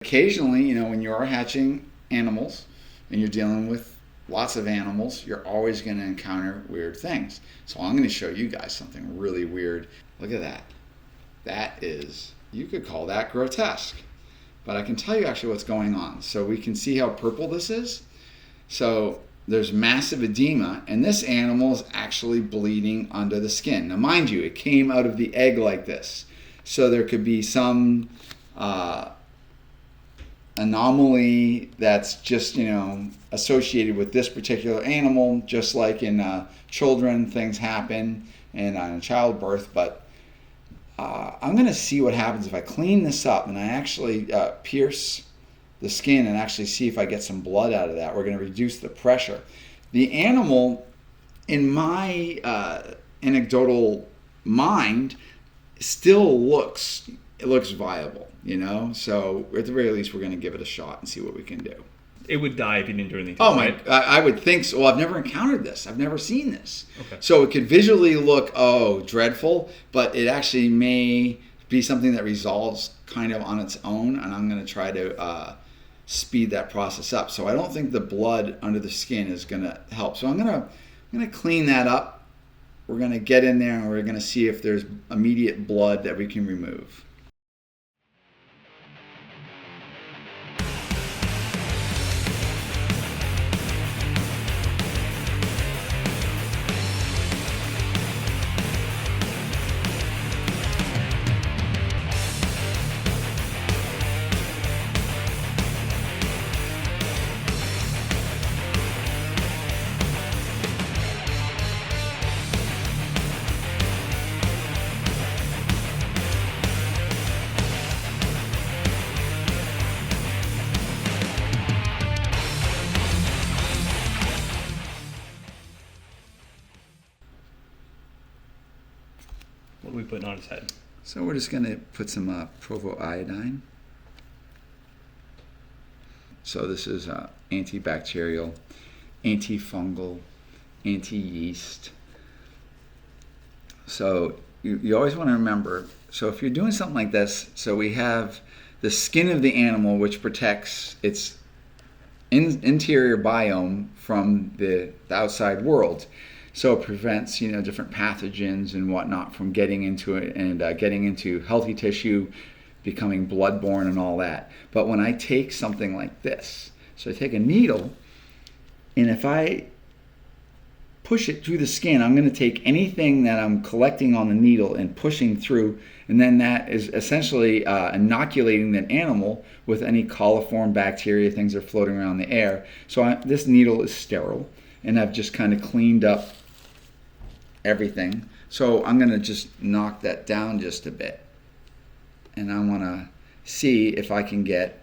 Occasionally, you know, when you are hatching animals and you're dealing with lots of animals, you're always going to encounter weird things. So I'm going to show you guys something really weird. Look at that. That is, you could call that grotesque. But I can tell you actually what's going on. So we can see how purple this is. So there's massive edema, and this animal is actually bleeding under the skin. Now mind you, it came out of the egg like this. So there could be some anomaly that's just, you know, associated with this particular animal, just like in children, things happen in childbirth. But I'm going to see what happens if I clean this up and I actually pierce the skin and actually see if I get some blood out of that. We're going to reduce the pressure. The animal, in my anecdotal mind, still looks viable, you know? So at the very least, we're going to give it a shot and see what we can do. It would die if you didn't do anything. Oh my! Right? I would think so. Well, I've never encountered this. I've never seen this. Okay. So it could visually look, dreadful, but it actually may be something that resolves kind of on its own, and I'm going to try to speed that process up. So I don't think the blood under the skin is going to help. So I'm going to clean that up. We're going to get in there and we're going to see if there's immediate blood that we can remove. What are we putting on his head? So we're just going to put some provoiodine. So this is antibacterial, antifungal, anti-yeast. So you always want to remember, so if you're doing something like this, so we have the skin of the animal, which protects its interior biome from the outside world. So it prevents, you know, different pathogens and whatnot from getting into it and getting into healthy tissue, becoming bloodborne and all that. But when I take something like this, so I take a needle, and if I push it through the skin, I'm going to take anything that I'm collecting on the needle and pushing through, and then that is essentially inoculating that animal with any coliform bacteria, things that are floating around the air. So this needle is sterile, and I've just kind of cleaned up everything. So I'm going to just knock that down just a bit. And I want to see if I can get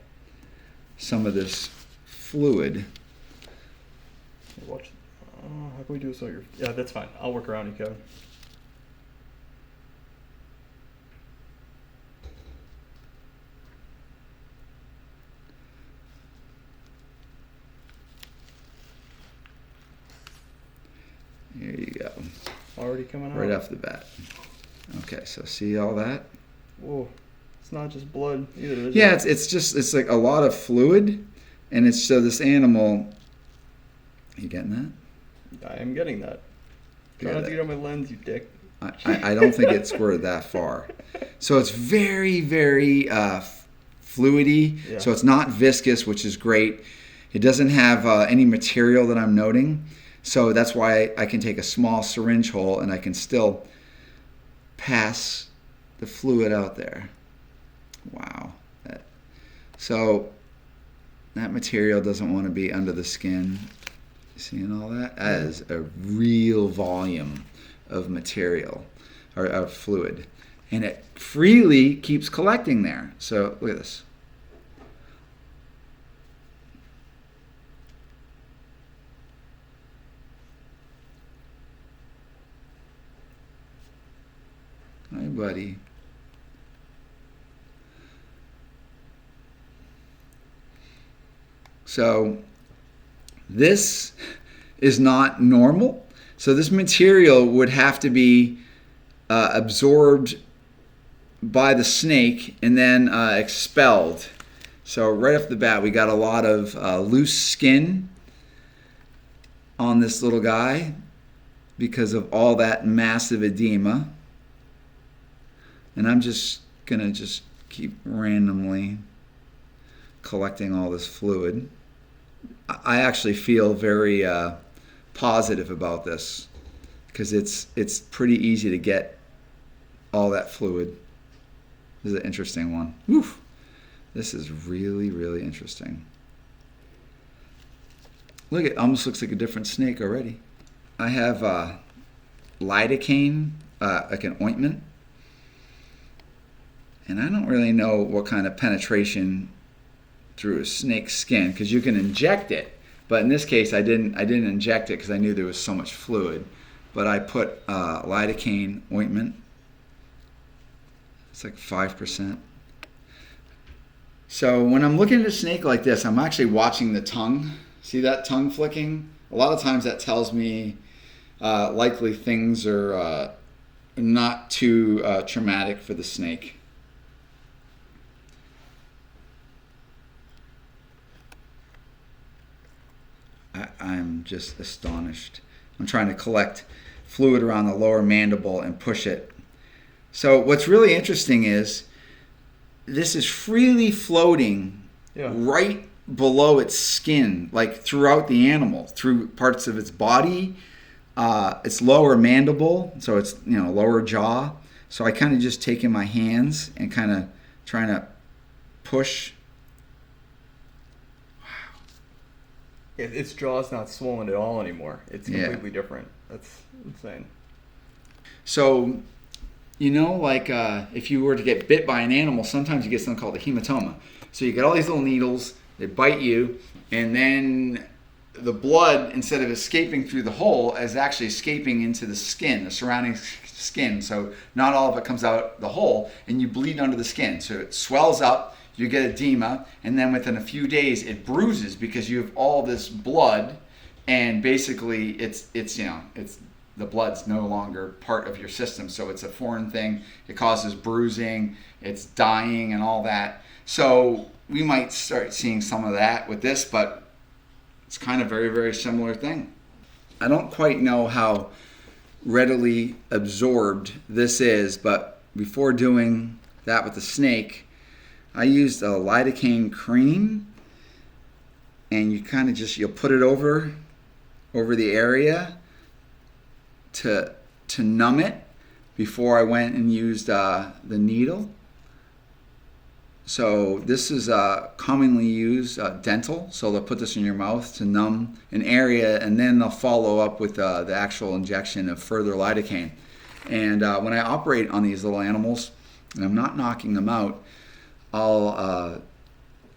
some of this fluid. Watch. How can we do this? Yeah, that's fine. I'll work around you, Kevin. Here you go. Already coming out? Right off the bat. Okay, so see all that? Whoa. It's not just blood either, is it? Yeah, it's like a lot of fluid, and it's so this animal. You getting that? I am getting that. Try not to get on my lens, you dick. I don't think it squirted that far. So it's very, very fluidy. Yeah. So it's not viscous, which is great. It doesn't have any material that I'm noting. So that's why I can take a small syringe hole and I can still pass the fluid out there. Wow. So that material doesn't want to be under the skin. Seeing all that? That is a real volume of material or of fluid. And it freely keeps collecting there. So look at this. Hi, buddy. So this is not normal. So this material would have to be absorbed by the snake and then expelled. So right off the bat, we got a lot of loose skin on this little guy because of all that massive edema. And I'm just going to just keep randomly collecting all this fluid. I actually feel very positive about this because it's pretty easy to get all that fluid. This is an interesting one. Woof. This is really, really interesting. Look, it almost looks like a different snake already. I have lidocaine, like an ointment. And I don't really know what kind of penetration through a snake's skin, because you can inject it. But in this case, I didn't inject it because I knew there was so much fluid. But I put lidocaine ointment. It's like 5%. So when I'm looking at a snake like this, I'm actually watching the tongue. See that tongue flicking? A lot of times that tells me likely things are not too traumatic for the snake. I'm just astonished. I'm trying to collect fluid around the lower mandible and push it. So what's really interesting is this is freely floating right below its skin, like throughout the animal, through parts of its body, its lower mandible, so it's lower jaw. So I kind of just take in my hands and kind of trying to push. Wow. Its jaw's not swollen at all anymore. It's completely different. That's insane. So, like if you were to get bit by an animal, sometimes you get something called a hematoma. So you get all these little needles, they bite you, and then the blood, instead of escaping through the hole, is actually escaping into the skin, the surrounding skin. So not all of it comes out the hole, and you bleed under the skin. So it swells up, you get edema, and then within a few days it bruises because you have all this blood, and basically it's the blood's no longer part of your system, so it's a foreign thing. It causes bruising, it's dying and all that. So we might start seeing some of that with this, but it's kind of very, very similar thing. I don't quite know how readily absorbed this is, but before doing that with the snake, I used a lidocaine cream, and you kind of you'll put it over the area to numb it before I went and used the needle. So this is commonly used dental. So they'll put this in your mouth to numb an area, and then they'll follow up with the actual injection of further lidocaine. And when I operate on these little animals, and I'm not knocking them out, I'll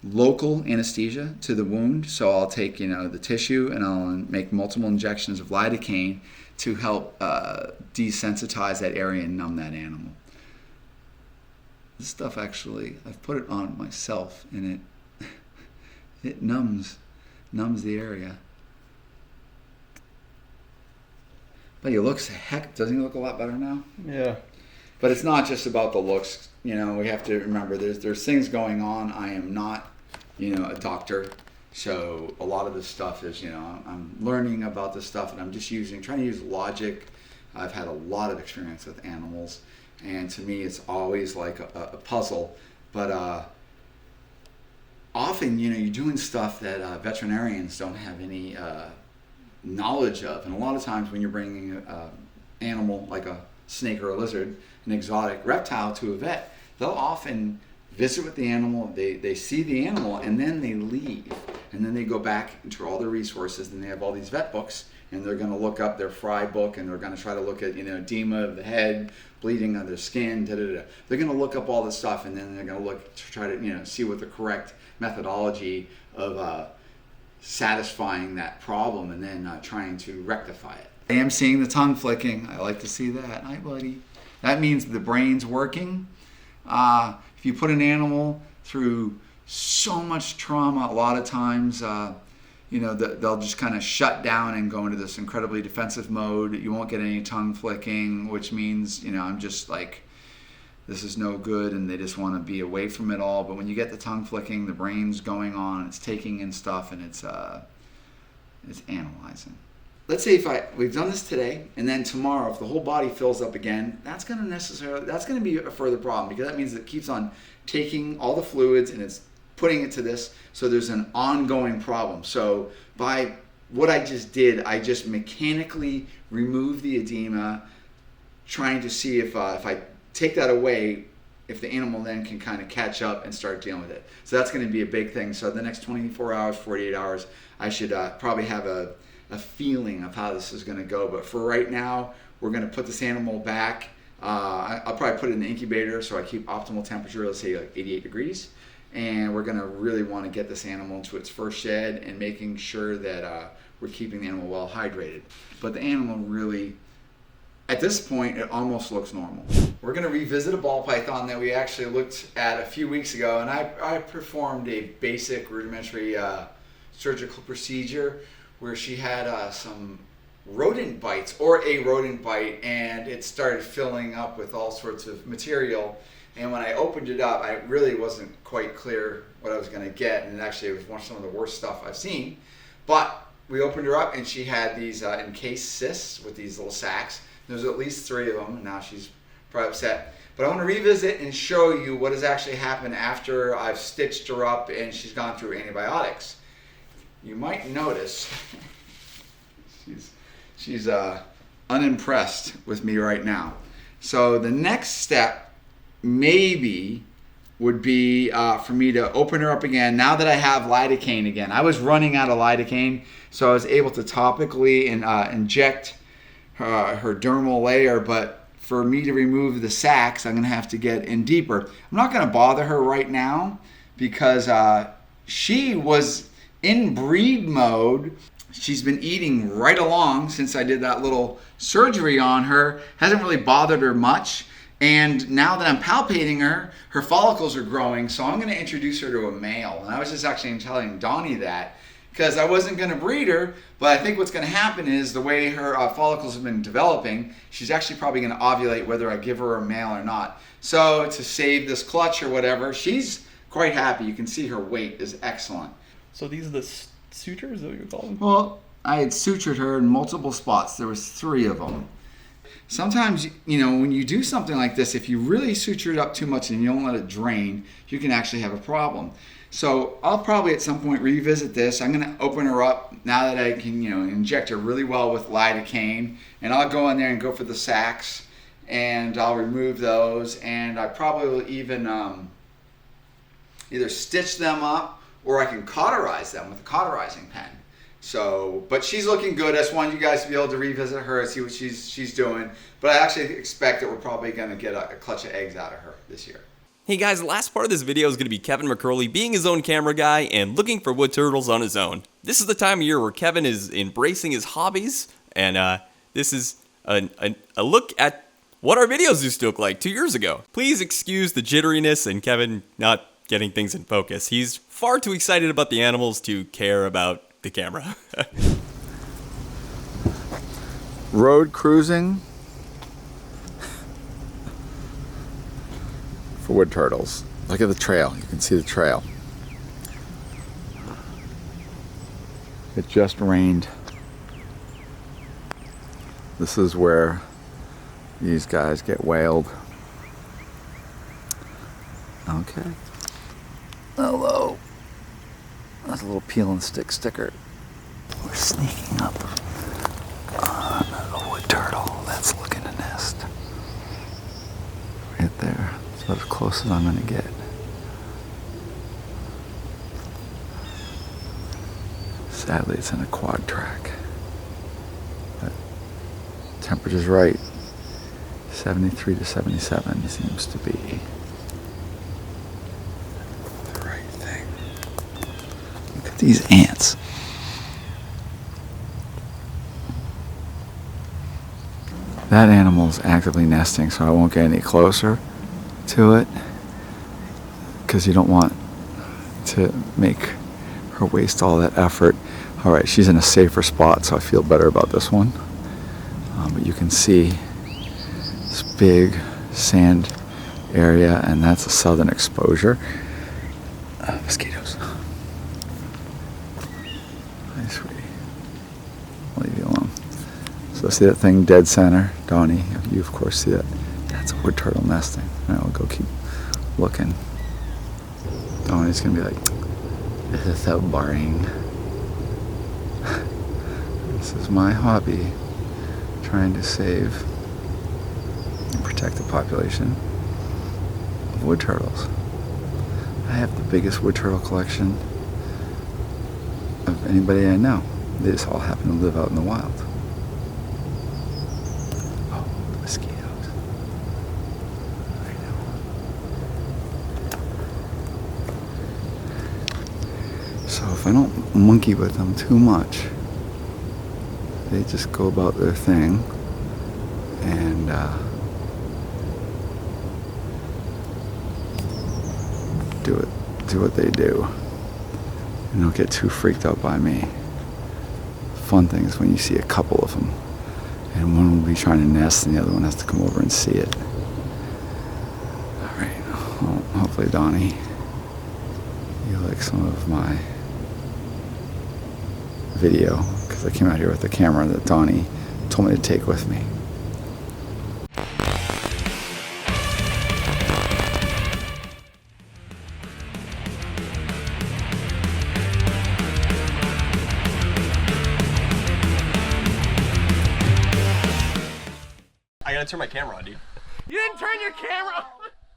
local anesthesia to the wound. So I'll take the tissue and I'll make multiple injections of lidocaine to help desensitize that area and numb that animal. This stuff actually, I've put it on myself, and it numbs the area. But he looks, doesn't he look a lot better now? Yeah. But it's not just about the looks. We have to remember there's things going on. I am not, a doctor. So a lot of this stuff is, I'm learning about this stuff, and I'm just trying to use logic. I've had a lot of experience with animals, and to me it's always like a puzzle. But often, you're doing stuff that veterinarians don't have any knowledge of. And a lot of times when you're bringing an animal like a snake or a lizard, an exotic reptile, to a vet, they'll often visit with the animal, they see the animal, and then they leave. And then they go back into all their resources, and they have all these vet books, and they're going to look up their Fry book, and they're going to try to look at, edema of the head, bleeding of their skin, da-da-da. They're going to look up all this stuff, and then they're going to look to try to, see what the correct methodology of satisfying that problem, and then trying to rectify it. I am seeing the tongue flicking. I like to see that. Hi, buddy. That means the brain's working. If you put an animal through so much trauma, a lot of times, they'll just kind of shut down and go into this incredibly defensive mode. You won't get any tongue flicking, which means, I'm just like, this is no good and they just want to be away from it all. But when you get the tongue flicking, the brain's going on, it's taking in stuff, and it's analyzing. Let's say we've done this today, and then tomorrow, if the whole body fills up again, that's going to be a further problem, because that means it keeps on taking all the fluids and it's putting it to this. So there's an ongoing problem. So by what I just did, I just mechanically removed the edema, trying to see if I take that away, if the animal then can kind of catch up and start dealing with it. So that's going to be a big thing. So the next 24 hours, 48 hours, I should probably have a feeling of how this is going to go. But for right now, we're going to put this animal back. I'll probably put it in the incubator so I keep optimal temperature, let's say like 88 degrees. And we're going to really want to get this animal into its first shed and making sure that we're keeping the animal well hydrated. But the animal really, at this point, it almost looks normal. We're going to revisit a ball python that we actually looked at a few weeks ago, and I performed a basic rudimentary surgical procedure where she had some rodent bites, or a rodent bite, and it started filling up with all sorts of material. And when I opened it up, I really wasn't quite clear what I was going to get, and actually it was some of the worst stuff I've seen. But we opened her up, and she had these encased cysts with these little sacs. There's at least 3 of them, and now she's probably upset. But I want to revisit and show you what has actually happened after I've stitched her up and she's gone through antibiotics. You might notice she's unimpressed with me right now. So the next step maybe would be for me to open her up again now that I have lidocaine again. I was running out of lidocaine, so I was able to topically inject her dermal layer, but for me to remove the sacs, I'm going to have to get in deeper. I'm not going to bother her right now because she was in breed mode. She's been eating right along since I did that little surgery on her. Hasn't really bothered her much. And now that I'm palpating her, her follicles are growing, so I'm going to introduce her to a male. And I was just actually telling Donny that because I wasn't going to breed her, but I think what's going to happen is the way her follicles have been developing, she's actually probably going to ovulate whether I give her a male or not. So to save this clutch or whatever, she's quite happy. You can see her weight is excellent. So these are the sutures, is that what you call them? Well, I had sutured her in multiple spots. There was 3 of them. Sometimes, when you do something like this, if you really suture it up too much and you don't let it drain, you can actually have a problem. So I'll probably at some point revisit this. I'm going to open her up now that I can, inject her really well with lidocaine. And I'll go in there and go for the sacs, and I'll remove those. And I probably will even either stitch them up, or I can cauterize them with a cauterizing pen. So, but she's looking good. I just wanted you guys to be able to revisit her and see what she's doing. But I actually expect that we're probably going to get a clutch of eggs out of her this year. Hey guys, the last part of this video is going to be Kevin McCurley being his own camera guy and looking for wood turtles on his own. This is the time of year where Kevin is embracing his hobbies, and this is a look at what our videos used to look like 2 years ago. Please excuse the jitteriness and Kevin not getting things in focus. He's far too excited about the animals to care about the camera. Road cruising for wood turtles. Look at the trail. You can see the trail. It just rained. This is where these guys get whaled. Okay. Hello. That's a little peel and stick sticker. We're sneaking up on a wood turtle that's looking to nest. Right there. That's about as close as I'm going to get. Sadly, it's in a quad track. But temperature's right. 73 to 77 seems to be the right thing. Look at these ants. That animal's actively nesting, so I won't get any closer to it because you don't want to make her waste all that effort. All right, she's in a safer spot, so I feel better about this one. But you can see this big sand area, and that's a southern exposure. Mosquitoes. Hi, sweetie. I'll leave you alone. So see that thing dead center, Donny? You of course see that. That's a wood turtle nesting. All right, we'll go keep looking. Donny's gonna be like, this is so boring. This is my hobby, trying to save and protect the population of wood turtles. I have the biggest wood turtle collection of anybody I know. They just all happen to live out in the wild. Oh, the mosquitoes. I know. So if I don't monkey with them too much, they just go about their thing and do what they do, and don't get too freaked out by me. Fun thing is when you see a couple of them, and one will be trying to nest, and the other one has to come over and see it. All right. Well, hopefully, Donny, you like some of my video, because I came out here with the camera that Donny told me to take with me. I gotta turn my camera on, dude. You didn't turn your camera.